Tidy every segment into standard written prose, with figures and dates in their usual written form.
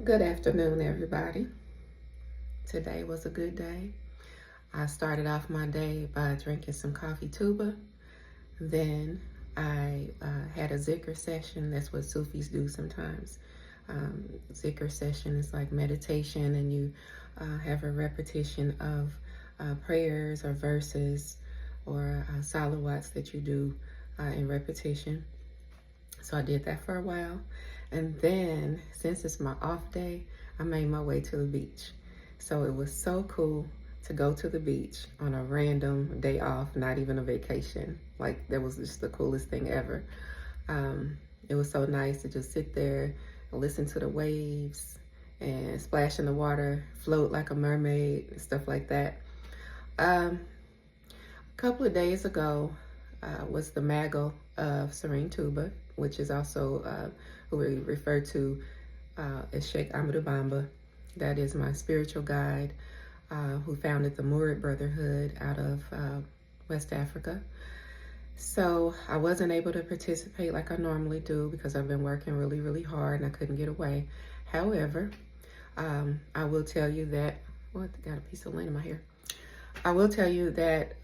Good afternoon, everybody. Today was a good day. I started off my day by drinking some coffee tuba. Then I had a zikr session. That's what Sufis do sometimes. Zikr session is like meditation, and you have a repetition of prayers or verses or salawats that you do in repetition. So I did that for a while. And then, since it's my off day, I made my way to the beach. So it was so cool to go to the beach on a random day off, not even a vacation. Like, that was just the coolest thing ever. It was so nice to just sit there and listen to the waves and splash in the water, float like a mermaid, and stuff like that. A couple of days ago was the Magal of Serigne Touba, which is also who we refer to as Shaykh Ahmadou Bamba. That is my spiritual guide who founded the Murid Brotherhood out of West Africa. So I wasn't able to participate like I normally do because I've been working really, really hard and I couldn't get away. However, I will tell you that, I got a piece of lint in my hair. I will tell you that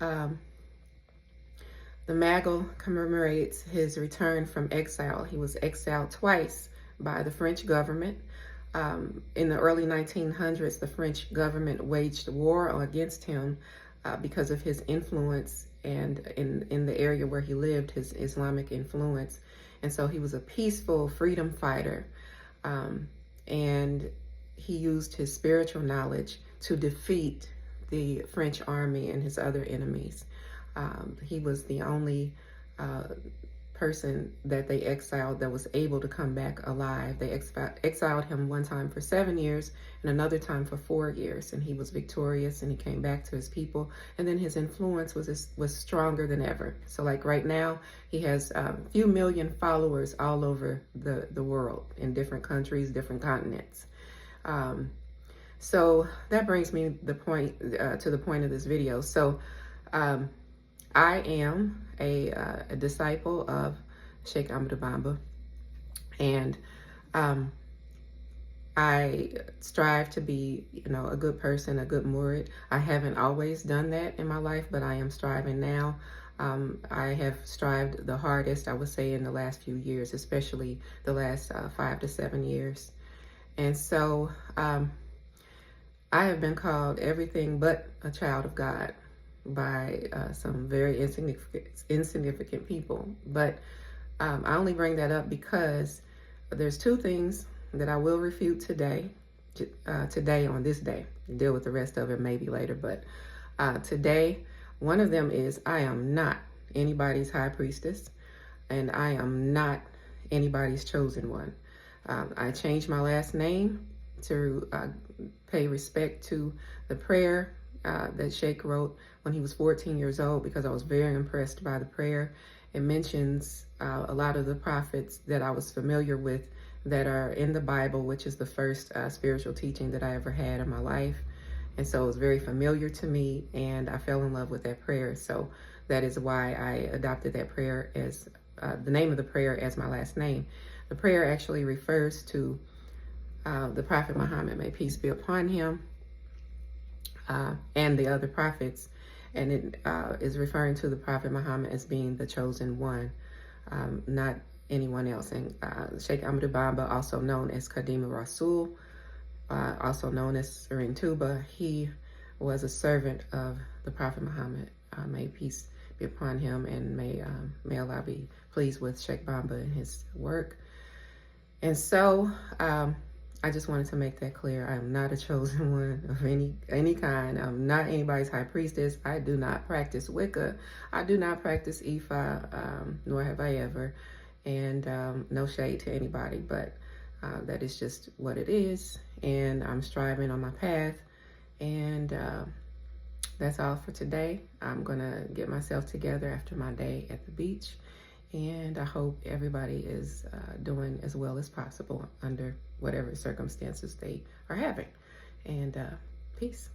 the Magal commemorates his return from exile. He was exiled twice by the French government. In the early 1900s, the French government waged war against him because of his influence and in the area where he lived, his Islamic influence. And so he was a peaceful freedom fighter. And he used his spiritual knowledge to defeat the French army and his other enemies. He was the only person that they exiled that was able to come back alive. They exiled him one time for 7 years and another time for 4 years, and he was victorious and he came back to his people. And then his influence was stronger than ever. So like right now, he has a few million followers all over the world in different countries, different continents. So that brings me to the point of this video. So I am a disciple of Shaykh Ahmadou Bamba, and I strive to be, a good person, a good murid. I haven't always done that in my life, but I am striving now. I have strived the hardest, I would say, in the last few years, especially the last 5 to 7 years. And so I have been called everything but a child of God by some very insignificant people. But I only bring that up because there's two things that I will refute today on this day. Deal with the rest of it maybe later, but today, one of them is I am not anybody's high priestess, and I am not anybody's chosen one. I changed my last name to pay respect to the prayer that Shaykh wrote when he was 14 years old, because I was very impressed by the prayer. It mentions a lot of the prophets that I was familiar with that are in the Bible, which is the first spiritual teaching that I ever had in my life. And so it was very familiar to me, and I fell in love with that prayer. So that is why I adopted that prayer as the name of the prayer as my last name. The prayer actually refers to the Prophet Muhammad, may peace be upon him, and the other prophets, and it is referring to the Prophet Muhammad as being the chosen one, not anyone else. And Shaykh Ahmadou Bamba, also known as Khadim Rasoul, also known as Serigne Touba, he was a servant of the Prophet Muhammad. May peace be upon him, and may Allah be pleased with Shaykh Bamba and his work. And so I just wanted to make that clear. I am not a chosen one of any kind. I'm not anybody's high priestess. I do not practice Wicca. I do not practice Ifa, nor have I ever. And no shade to anybody, but that is just what it is. And I'm striving on my path. And that's all for today. I'm going to get myself together after my day at the beach. And I hope everybody is doing as well as possible under whatever circumstances they are having. And peace.